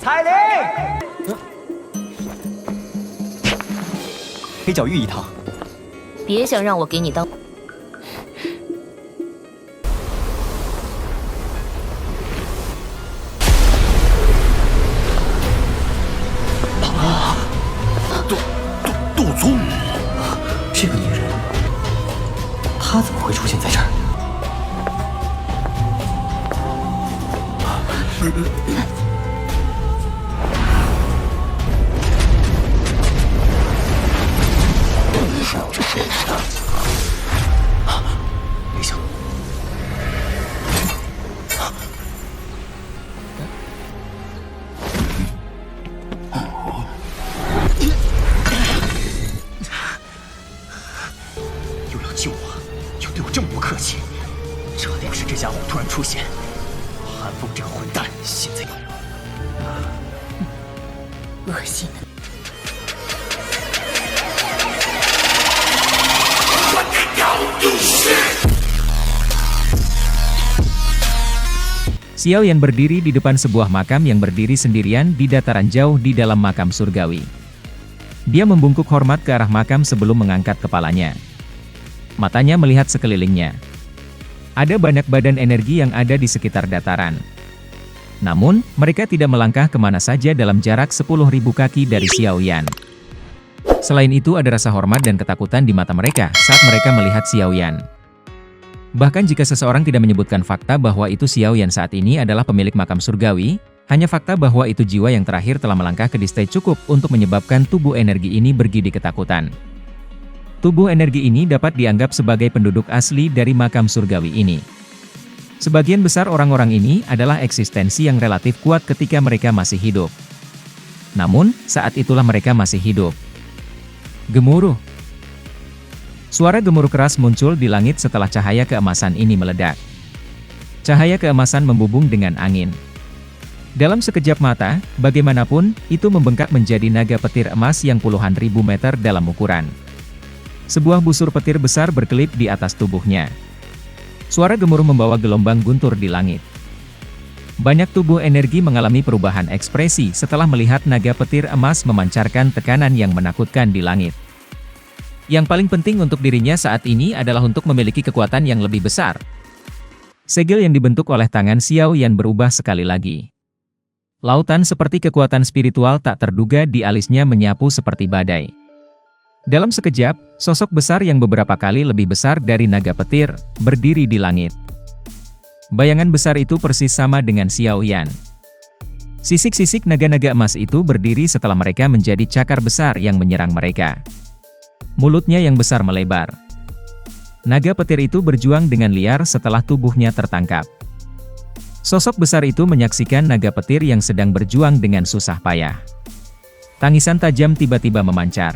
彩铃，黑角玉一趟。别想让我给你当。杜宗，这个女人，她怎么会出现在这儿？别想！又要救我，又对我这么不客气，这定是这家伙突然出现。韩风这个混蛋，现在恶心的。Xiao Yan berdiri di depan sebuah makam yang berdiri sendirian di dataran jauh di dalam makam surgawi. Dia membungkuk hormat ke arah makam sebelum mengangkat kepalanya. Matanya melihat sekelilingnya. Ada banyak badan energi yang ada di sekitar dataran. Namun, mereka tidak melangkah kemana saja dalam jarak 10.000 kaki dari Xiao Yan. Selain itu ada rasa hormat dan ketakutan di mata mereka saat mereka melihat Xiao Yan. Bahkan jika seseorang tidak menyebutkan fakta bahwa itu Xiao Yan saat ini adalah pemilik makam surgawi, hanya fakta bahwa itu jiwa yang terakhir telah melangkah ke distai cukup untuk menyebabkan tubuh energi ini bergidi ketakutan. Tubuh energi ini dapat dianggap sebagai penduduk asli dari makam surgawi ini. Sebagian besar orang-orang ini adalah eksistensi yang relatif kuat ketika mereka masih hidup. Namun, saat itulah mereka masih hidup. Gemuruh. Suara gemuruh keras muncul di langit setelah cahaya keemasan ini meledak. Cahaya keemasan membubung dengan angin. Dalam sekejap mata, bagaimanapun, itu membengkak menjadi naga petir emas yang puluhan ribu meter dalam ukuran. Sebuah busur petir besar berkelip di atas tubuhnya. Suara gemuruh membawa gelombang guntur di langit. Banyak tubuh energi mengalami perubahan ekspresi setelah melihat naga petir emas memancarkan tekanan yang menakutkan di langit. Yang paling penting untuk dirinya saat ini adalah untuk memiliki kekuatan yang lebih besar. Segel yang dibentuk oleh tangan Xiao Yan berubah sekali lagi. Lautan seperti kekuatan spiritual tak terduga di alisnya menyapu seperti badai. Dalam sekejap, sosok besar yang beberapa kali lebih besar dari naga petir, berdiri di langit. Bayangan besar itu persis sama dengan Xiao Yan. Sisik-sisik naga-naga emas itu berdiri setelah mereka menjadi cakar besar yang menyerang mereka. Mulutnya yang besar melebar. Naga petir itu berjuang dengan liar setelah tubuhnya tertangkap. Sosok besar itu menyaksikan naga petir yang sedang berjuang dengan susah payah. Tangisan tajam tiba-tiba memancar.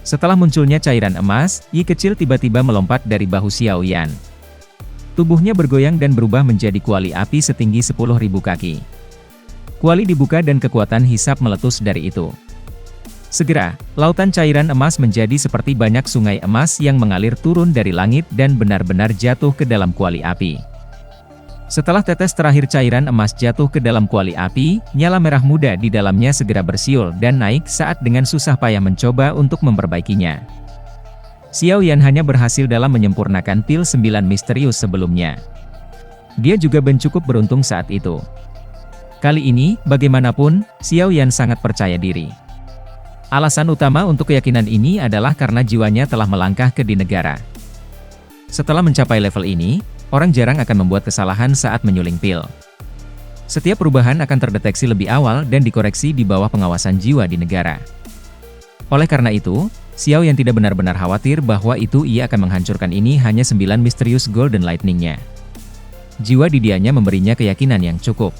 Setelah munculnya cairan emas, Yi kecil tiba-tiba melompat dari bahu Xiao Yan. Tubuhnya bergoyang dan berubah menjadi kuali api setinggi 10.000 kaki. Kuali dibuka dan kekuatan hisap meletus dari itu. Segera, lautan cairan emas menjadi seperti banyak sungai emas yang mengalir turun dari langit dan benar-benar jatuh ke dalam kuali api. Setelah tetes terakhir cairan emas jatuh ke dalam kuali api, nyala merah muda di dalamnya segera bersiul dan naik saat dengan susah payah mencoba untuk memperbaikinya. Xiao Yan hanya berhasil dalam menyempurnakan pil 9 misterius sebelumnya. Dia juga cukup beruntung saat itu. Kali ini, bagaimanapun, Xiao Yan sangat percaya diri. Alasan utama untuk keyakinan ini adalah karena jiwanya telah melangkah ke di negara. Setelah mencapai level ini, orang jarang akan membuat kesalahan saat menyuling pil. Setiap perubahan akan terdeteksi lebih awal dan dikoreksi di bawah pengawasan jiwa di negara. Oleh karena itu, Xiao Yan tidak benar-benar khawatir bahwa ia akan menghancurkan ini hanya 9 misterius Golden Lightning-nya. Jiwa di dianya memberinya keyakinan yang cukup.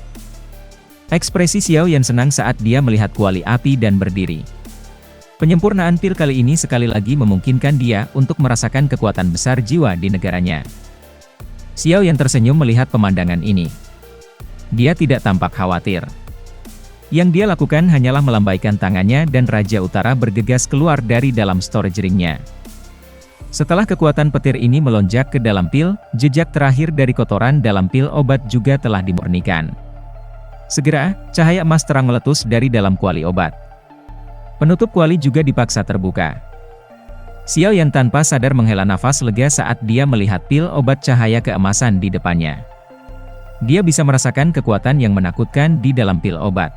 Ekspresi Xiao Yan senang saat dia melihat kuali api dan berdiri. Penyempurnaan pil kali ini sekali lagi memungkinkan dia untuk merasakan kekuatan besar jiwa di negaranya. Xiao Yan tersenyum melihat pemandangan ini. Dia tidak tampak khawatir. Yang dia lakukan hanyalah melambaikan tangannya dan Raja Utara bergegas keluar dari dalam storage ring-nya. Setelah kekuatan petir ini melonjak ke dalam pil, jejak terakhir dari kotoran dalam pil obat juga telah dimurnikan. Segera, cahaya emas terang meletus dari dalam kuali obat. Penutup kuali juga dipaksa terbuka. Xiao Yan tanpa sadar menghela nafas lega saat dia melihat pil obat cahaya keemasan di depannya. Dia bisa merasakan kekuatan yang menakutkan di dalam pil obat.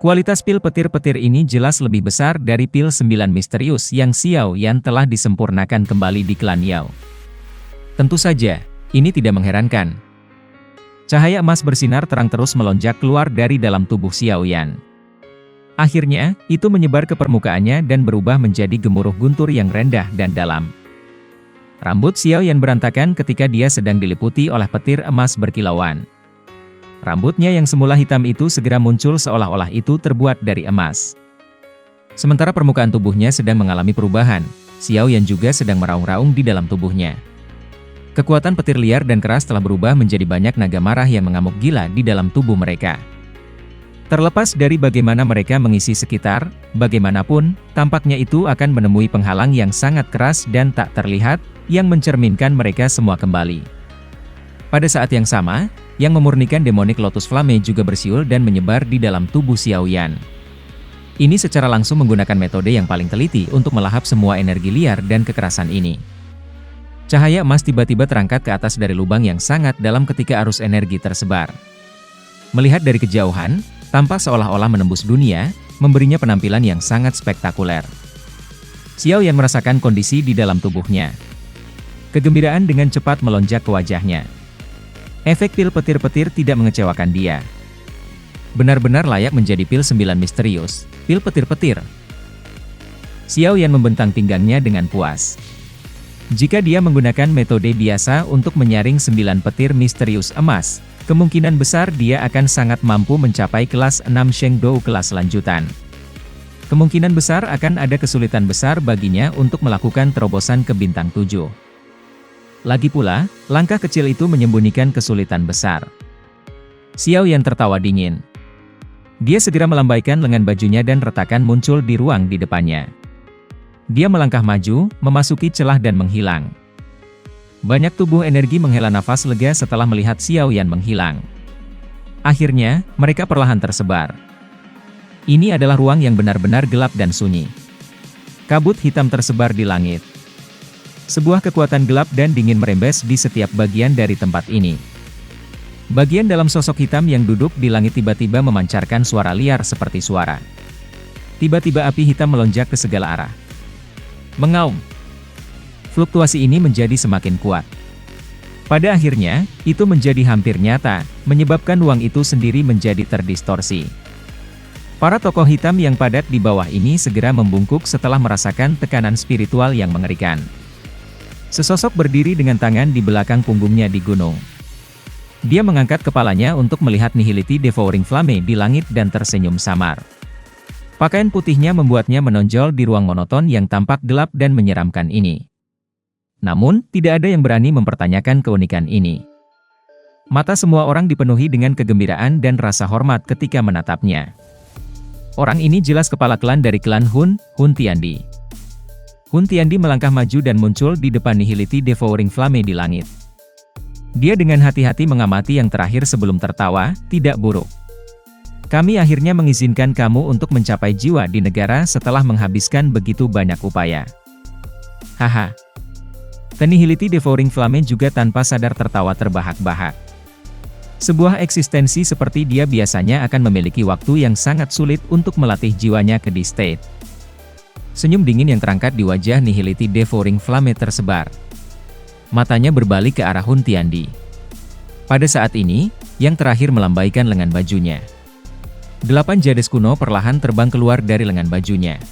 Kualitas pil petir-petir ini jelas lebih besar dari pil 9 misterius yang Xiao Yan telah disempurnakan kembali di klan Yao. Tentu saja, ini tidak mengherankan. Cahaya emas bersinar terang terus melonjak keluar dari dalam tubuh Xiao Yan. Akhirnya, itu menyebar ke permukaannya dan berubah menjadi gemuruh guntur yang rendah dan dalam. Rambut Xiao Yan berantakan ketika dia sedang diliputi oleh petir emas berkilauan. Rambutnya yang semula hitam itu segera muncul seolah-olah itu terbuat dari emas. Sementara permukaan tubuhnya sedang mengalami perubahan, Xiao Yan juga sedang meraung-raung di dalam tubuhnya. Kekuatan petir liar dan keras telah berubah menjadi banyak naga marah yang mengamuk gila di dalam tubuh mereka. Terlepas dari bagaimana mereka mengisi sekitar, bagaimanapun, tampaknya itu akan menemui penghalang yang sangat keras dan tak terlihat, yang mencerminkan mereka semua kembali. Pada saat yang sama, yang memurnikan demonic lotus flame juga bersiul dan menyebar di dalam tubuh Xiao Yan. Ini secara langsung menggunakan metode yang paling teliti untuk melahap semua energi liar dan kekerasan ini. Cahaya emas tiba-tiba terangkat ke atas dari lubang yang sangat dalam ketika arus energi tersebar. Melihat dari kejauhan, tampak seolah-olah menembus dunia, memberinya penampilan yang sangat spektakuler. Xiao Yan merasakan kondisi di dalam tubuhnya. Kegembiraan dengan cepat melonjak ke wajahnya. Efek pil petir-petir tidak mengecewakan dia. Benar-benar layak menjadi pil 9 misterius, pil petir-petir. Xiao Yan membentang pinggangnya dengan puas. Jika dia menggunakan metode biasa untuk menyaring 9 petir misterius emas, kemungkinan besar dia akan sangat mampu mencapai kelas 6 Shengdou kelas lanjutan. Kemungkinan besar akan ada kesulitan besar baginya untuk melakukan terobosan ke bintang 7. Lagi pula, langkah kecil itu menyembunyikan kesulitan besar. Xiao Yan tertawa dingin. Dia segera melambaikan lengan bajunya dan retakan muncul di ruang di depannya. Dia melangkah maju, memasuki celah dan menghilang. Banyak tubuh energi menghela nafas lega setelah melihat Xiao Yan menghilang. Akhirnya, mereka perlahan tersebar. Ini adalah ruang yang benar-benar gelap dan sunyi. Kabut hitam tersebar di langit. Sebuah kekuatan gelap dan dingin merembes di setiap bagian dari tempat ini. Bagian dalam sosok hitam yang duduk di langit tiba-tiba memancarkan suara liar seperti suara. Tiba-tiba api hitam melonjak ke segala arah. Mengaum. Fluktuasi ini menjadi semakin kuat. Pada akhirnya, itu menjadi hampir nyata, menyebabkan ruang itu sendiri menjadi terdistorsi. Para tokoh hitam yang padat di bawah ini segera membungkuk setelah merasakan tekanan spiritual yang mengerikan. Sesosok berdiri dengan tangan di belakang punggungnya di gunung. Dia mengangkat kepalanya untuk melihat Nihility Devouring Flame di langit dan tersenyum samar. Pakaian putihnya membuatnya menonjol di ruang monoton yang tampak gelap dan menyeramkan ini. Namun, tidak ada yang berani mempertanyakan keunikan ini. Mata semua orang dipenuhi dengan kegembiraan dan rasa hormat ketika menatapnya. Orang ini jelas kepala klan dari klan Hun Tiandi. Hun Tiandi melangkah maju dan muncul di depan Nihility Devouring Flame di langit. Dia dengan hati-hati mengamati yang terakhir sebelum tertawa, tidak buruk. Kami akhirnya mengizinkan kamu untuk mencapai jiwa di negara setelah menghabiskan begitu banyak upaya. Haha. Nihility Devouring Flame juga tanpa sadar tertawa terbahak-bahak. Sebuah eksistensi seperti dia biasanya akan memiliki waktu yang sangat sulit untuk melatih jiwanya ke D-State. Senyum dingin yang terangkat di wajah Nihility Devouring Flame tersebar. Matanya berbalik ke arah Hun Tiandi. Pada saat ini, yang terakhir melambaikan lengan bajunya. 8 jades kuno perlahan terbang keluar dari lengan bajunya.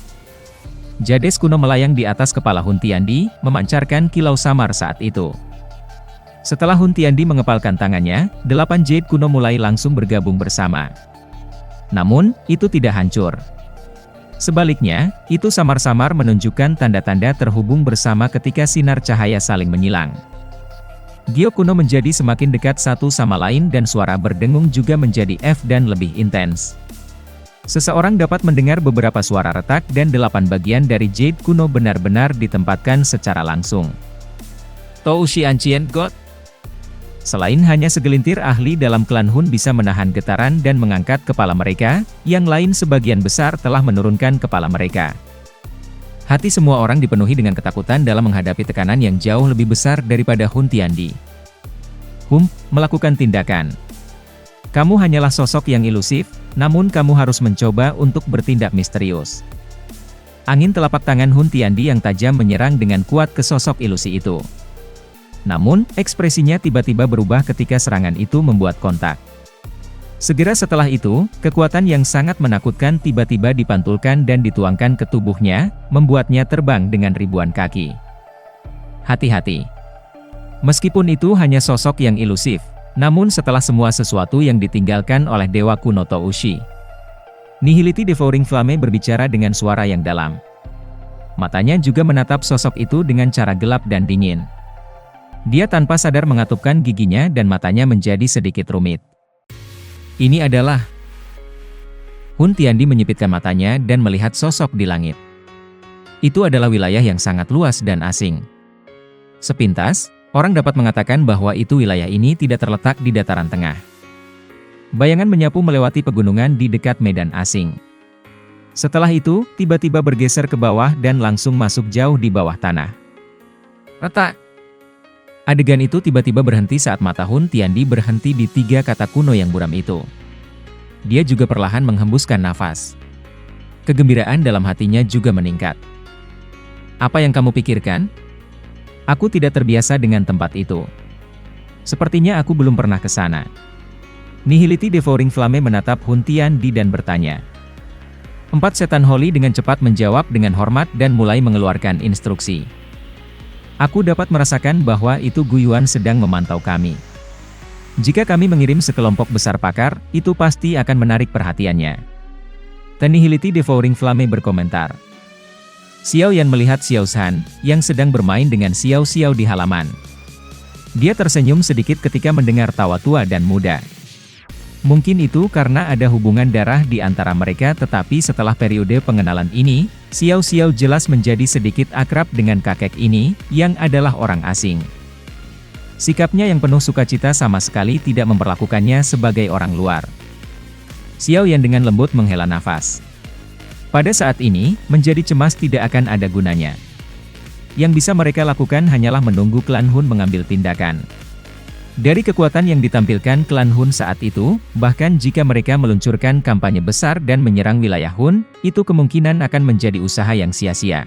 Jades kuno melayang di atas kepala Hun Tiandi, memancarkan kilau samar saat itu. Setelah Hun Tiandi mengepalkan tangannya, 8 jade kuno mulai langsung bergabung bersama. Namun, itu tidak hancur. Sebaliknya, itu samar-samar menunjukkan tanda-tanda terhubung bersama ketika sinar cahaya saling menyilang. Gio kuno menjadi semakin dekat satu sama lain dan suara berdengung juga menjadi F dan lebih intens. Seseorang dapat mendengar beberapa suara retak dan 8 bagian dari jade kuno benar-benar ditempatkan secara langsung. Toushi Ancient God. Selain hanya segelintir ahli dalam klan Hun bisa menahan getaran dan mengangkat kepala mereka, yang lain sebagian besar telah menurunkan kepala mereka. Hati semua orang dipenuhi dengan ketakutan dalam menghadapi tekanan yang jauh lebih besar daripada Hun Tiandi. Melakukan tindakan. Kamu hanyalah sosok yang ilusif, namun kamu harus mencoba untuk bertindak misterius. Angin telapak tangan Hun Tiandi yang tajam menyerang dengan kuat ke sosok ilusi itu. Namun, ekspresinya tiba-tiba berubah ketika serangan itu membuat kontak. Segera setelah itu, kekuatan yang sangat menakutkan tiba-tiba dipantulkan dan dituangkan ke tubuhnya, membuatnya terbang dengan ribuan kaki. Hati-hati. Meskipun itu hanya sosok yang ilusif, namun setelah semua sesuatu yang ditinggalkan oleh Dewa Kuno Toushi. Nihility Devouring Flame berbicara dengan suara yang dalam. Matanya juga menatap sosok itu dengan cara gelap dan dingin. Dia tanpa sadar mengatupkan giginya dan matanya menjadi sedikit rumit. Ini adalah... Hun Tiandi menyipitkan matanya dan melihat sosok di langit. Itu adalah wilayah yang sangat luas dan asing. Sepintas, orang dapat mengatakan bahwa itu wilayah ini tidak terletak di dataran tengah. Bayangan menyapu melewati pegunungan di dekat medan asing. Setelah itu, tiba-tiba bergeser ke bawah dan langsung masuk jauh di bawah tanah. Retak! Adegan itu tiba-tiba berhenti saat mata Hun Tiandi berhenti di 3 kata kuno yang buram itu. Dia juga perlahan menghembuskan nafas. Kegembiraan dalam hatinya juga meningkat. Apa yang kamu pikirkan? Aku tidak terbiasa dengan tempat itu. Sepertinya aku belum pernah ke sana. Nihility Devouring Flame menatap Hun Tiandi dan bertanya. 4 setan Holy dengan cepat menjawab dengan hormat dan mulai mengeluarkan instruksi. Aku dapat merasakan bahwa itu Guyuan sedang memantau kami. Jika kami mengirim sekelompok besar pakar, itu pasti akan menarik perhatiannya. Nihility Devouring Flame berkomentar. Xiao Yan melihat Xiao Shan, yang sedang bermain dengan Xiao Xiao di halaman. Dia tersenyum sedikit ketika mendengar tawa tua dan muda. Mungkin itu karena ada hubungan darah di antara mereka, tetapi setelah periode pengenalan ini, Xiao Xiao jelas menjadi sedikit akrab dengan kakek ini, yang adalah orang asing. Sikapnya yang penuh sukacita sama sekali tidak memperlakukannya sebagai orang luar. Xiao Yan dengan lembut menghela nafas. Pada saat ini, menjadi cemas tidak akan ada gunanya. Yang bisa mereka lakukan hanyalah menunggu klan Hun mengambil tindakan. Dari kekuatan yang ditampilkan klan Hun saat itu, bahkan jika mereka meluncurkan kampanye besar dan menyerang wilayah Hun, itu kemungkinan akan menjadi usaha yang sia-sia.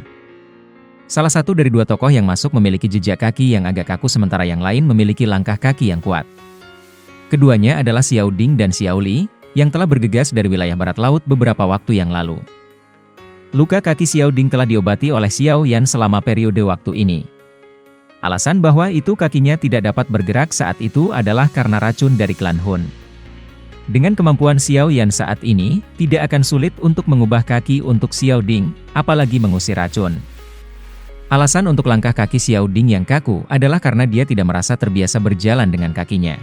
Salah satu dari 2 tokoh yang masuk memiliki jejak kaki yang agak kaku sementara yang lain memiliki langkah kaki yang kuat. Keduanya adalah Xiao Ding dan Xiao Li, yang telah bergegas dari wilayah barat laut beberapa waktu yang lalu. Luka kaki Xiao Ding telah diobati oleh Xiao Yan selama periode waktu ini. Alasan bahwa itu kakinya tidak dapat bergerak saat itu adalah karena racun dari klan Hun. Dengan kemampuan Xiao Yan saat ini, tidak akan sulit untuk mengubah kaki untuk Xiao Ding, apalagi mengusir racun. Alasan untuk langkah kaki Xiao Ding yang kaku adalah karena dia tidak merasa terbiasa berjalan dengan kakinya.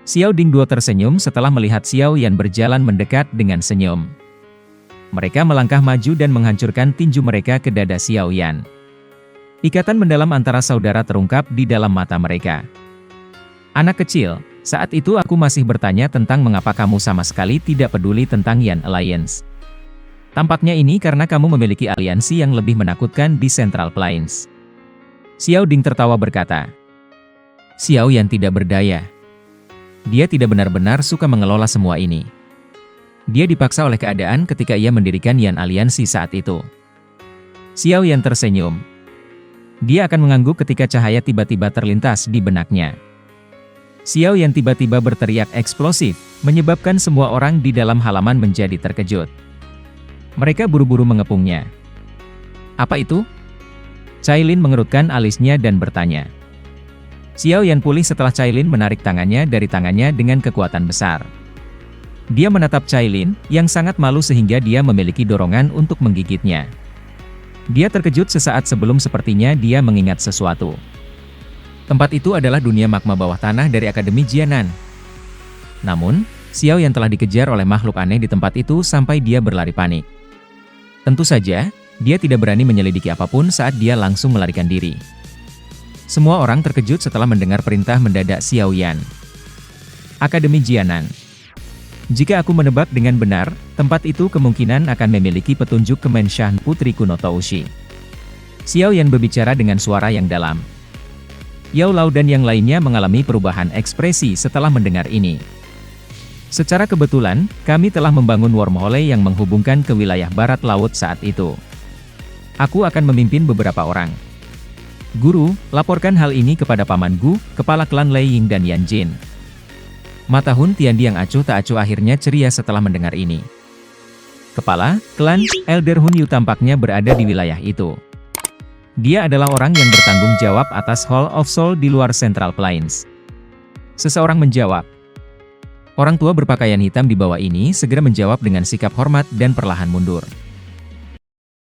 Xiao Ding dua tersenyum setelah melihat Xiao Yan berjalan mendekat dengan senyum. Mereka melangkah maju dan menghancurkan tinju mereka ke dada Xiao Yan. Ikatan mendalam antara saudara terungkap di dalam mata mereka. Anak kecil, saat itu aku masih bertanya tentang mengapa kamu sama sekali tidak peduli tentang Yan Alliance. Tampaknya ini karena kamu memiliki aliansi yang lebih menakutkan di Central Plains. Xiao Ding tertawa berkata. Xiao Yan tidak berdaya. Dia tidak benar-benar suka mengelola semua ini. Dia dipaksa oleh keadaan ketika ia mendirikan Yan Aliansi saat itu. Xiao Yan tersenyum. Dia akan mengangguk ketika cahaya tiba-tiba terlintas di benaknya. Xiao Yan tiba-tiba berteriak eksplosif, menyebabkan semua orang di dalam halaman menjadi terkejut. Mereka buru-buru mengepungnya. Apa itu? Cailin mengerutkan alisnya dan bertanya. Xiao Yan pulih setelah Cailin menarik tangannya dari tangannya dengan kekuatan besar. Dia menatap Cailin, yang sangat malu sehingga dia memiliki dorongan untuk menggigitnya. Dia terkejut sesaat sebelum sepertinya dia mengingat sesuatu. Tempat itu adalah dunia magma bawah tanah dari Akademi Jianan. Namun, Xiao Yan telah dikejar oleh makhluk aneh di tempat itu sampai dia berlari panik. Tentu saja, dia tidak berani menyelidiki apapun saat dia langsung melarikan diri. Semua orang terkejut setelah mendengar perintah mendadak Xiao Yan. Akademi Jianan. Jika aku menebak dengan benar, tempat itu kemungkinan akan memiliki petunjuk Kemenshah Putri kuno Toushi. Xiao Yan berbicara dengan suara yang dalam. Yao Lao dan yang lainnya mengalami perubahan ekspresi setelah mendengar ini. Secara kebetulan, kami telah membangun wormhole yang menghubungkan ke wilayah barat laut saat itu. Aku akan memimpin beberapa orang. Guru, laporkan hal ini kepada Paman Gu, kepala klan Lei Ying dan Yan Jin. Mata Hun Tiandi yang acuh tak acuh akhirnya ceria setelah mendengar ini. Kepala klan Elder Hun Yu tampaknya berada di wilayah itu. Dia adalah orang yang bertanggung jawab atas Hall of Soul di luar Central Plains. Seseorang menjawab. Orang tua berpakaian hitam di bawah ini segera menjawab dengan sikap hormat dan perlahan mundur.